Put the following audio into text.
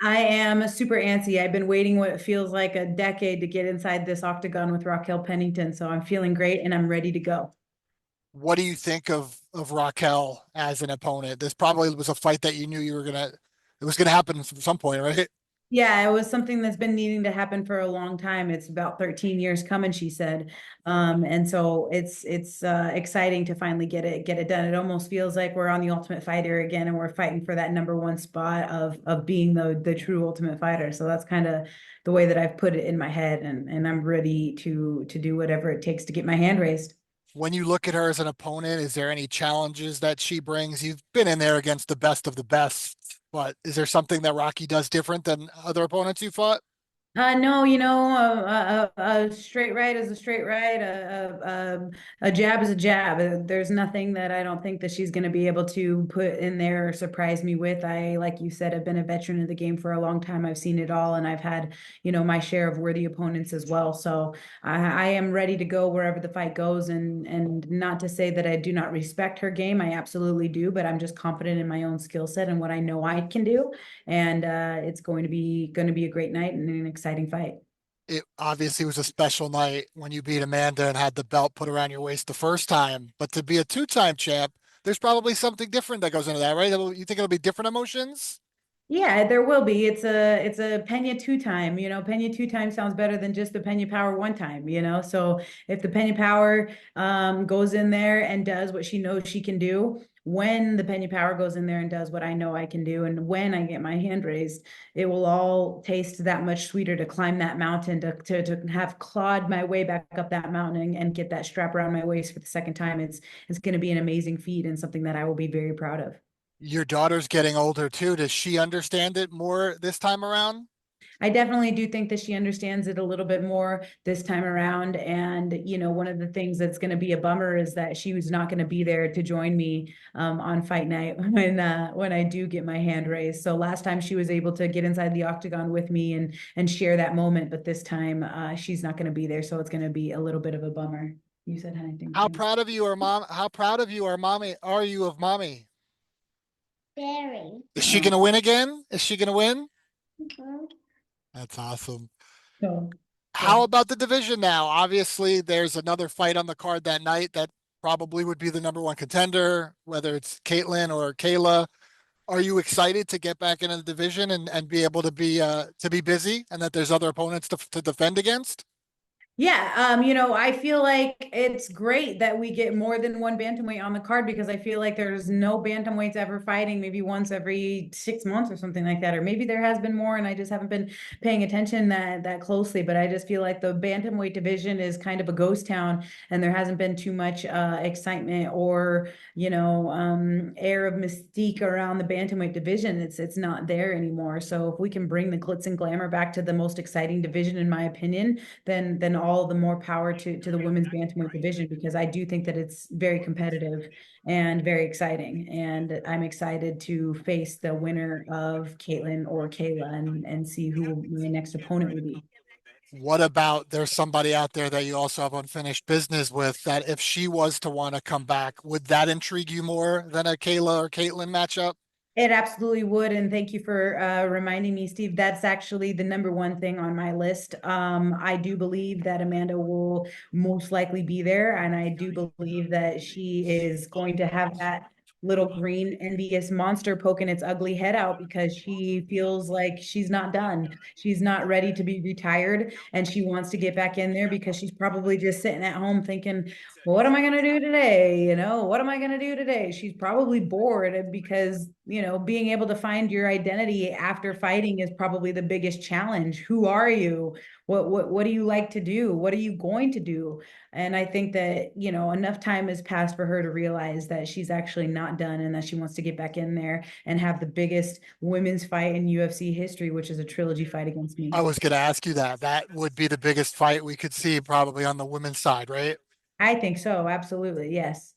I am super antsy. I've been waiting what feels like a decade to get inside this octagon with Raquel Pennington. So I'm feeling great and I'm ready to go. What do you think of Raquel as an opponent? This probably was a fight that you knew it was gonna happen at some point, right? Yeah, it was something that's been needing to happen for a long time. It's about 13 years coming, she said. And so it's exciting to finally get it done. It almost feels like we're on the Ultimate Fighter again and we're fighting for that number one spot of being the true Ultimate Fighter. So that's kind of the way that I've put it in my head and I'm ready to do whatever it takes to get my hand raised. When you look at her as an opponent, is there any challenges that she brings? You've been in there against the best of the best, but is there something that Rocky does different than other opponents you fought? No, a straight right is a straight right. A jab is a jab. There's nothing that I don't think that she's going to be able to put in there or surprise me with. Like you said, I've been a veteran of the game for a long time. I've seen it all, and I've had, my share of worthy opponents as well. So I am ready to go wherever the fight goes. And not to say that I do not respect her game. I absolutely do, but I'm just confident in my own skill set and what I know I can do, and it's going to be a great night and an exciting fight. It obviously was a special night when you beat Amanda and had the belt put around your waist the first time, but to be a two-time champ, there's probably something different that goes into that, right? You think it'll be different emotions? Yeah, there will be. It's a Pena two time. Pena two time sounds better than just the Pena Power one time. So if the Pena Power goes in there and does what she knows she can do, when the Pena Power goes in there and does what I know I can do, and when I get my hand raised, it will all taste that much sweeter to climb that mountain, to have clawed my way back up that mountain and get that strap around my waist for the second time. It's going to be an amazing feat and something that I will be very proud of. Your daughter's getting older too. Does she understand it more this time around? I definitely do think that she understands it a little bit more this time around. And, one of the things that's going to be a bummer is that she was not going to be there to join me on fight night when I do get my hand raised. So last time she was able to get inside the octagon with me and share that moment, but this time she's not going to be there. So it's going to be a little bit of a bummer. You said hi, thank How you. proud of you are mom? How proud of you are mommy? Are you of mommy? Very. Is she gonna win again? Is she gonna win? Mhm. That's awesome. So, How yeah. about the division now? Obviously, there's another fight on the card that night that probably would be the number one contender, whether it's Caitlin or Kayla. Are you excited to get back into the division and be able to be busy and that there's other opponents to defend against? Yeah, I feel like it's great that we get more than one bantamweight on the card because I feel like there's no bantamweights ever fighting maybe once every 6 months or something like that. Or maybe there has been more and I just haven't been paying attention that closely. But I just feel like the bantamweight division is kind of a ghost town and there hasn't been too much excitement or, air of mystique around the bantamweight division. It's not there anymore. So if we can bring the glitz and glamour back to the most exciting division, in my opinion, then all the more power to the women's bantamweight division because I do think that it's very competitive and very exciting. And I'm excited to face the winner of Caitlin or Kayla and see who my next opponent will be. What about there's somebody out there that you also have unfinished business with that if she was to want to come back, would that intrigue you more than a Kayla or Caitlin matchup? It absolutely would. And thank you for reminding me, Steve. That's actually the number one thing on my list. I do believe that Amanda will most likely be there. And I do believe that she is going to have that little green envious monster poking its ugly head out because she feels like she's not done. She's not ready to be retired. And she wants to get back in there because she's probably just sitting at home thinking, well, what am I going to do today? What am I going to do today? She's probably bored because, being able to find your identity after fighting is probably the biggest challenge. Who are you? What do you like to do? What are you going to do? And I think that, enough time has passed for her to realize that she's actually not done and that she wants to get back in there and have the biggest women's fight in UFC history, which is a trilogy fight against me. I was going to ask you that. That would be the biggest fight we could see probably on the women's side, right? I think so, absolutely. Yes.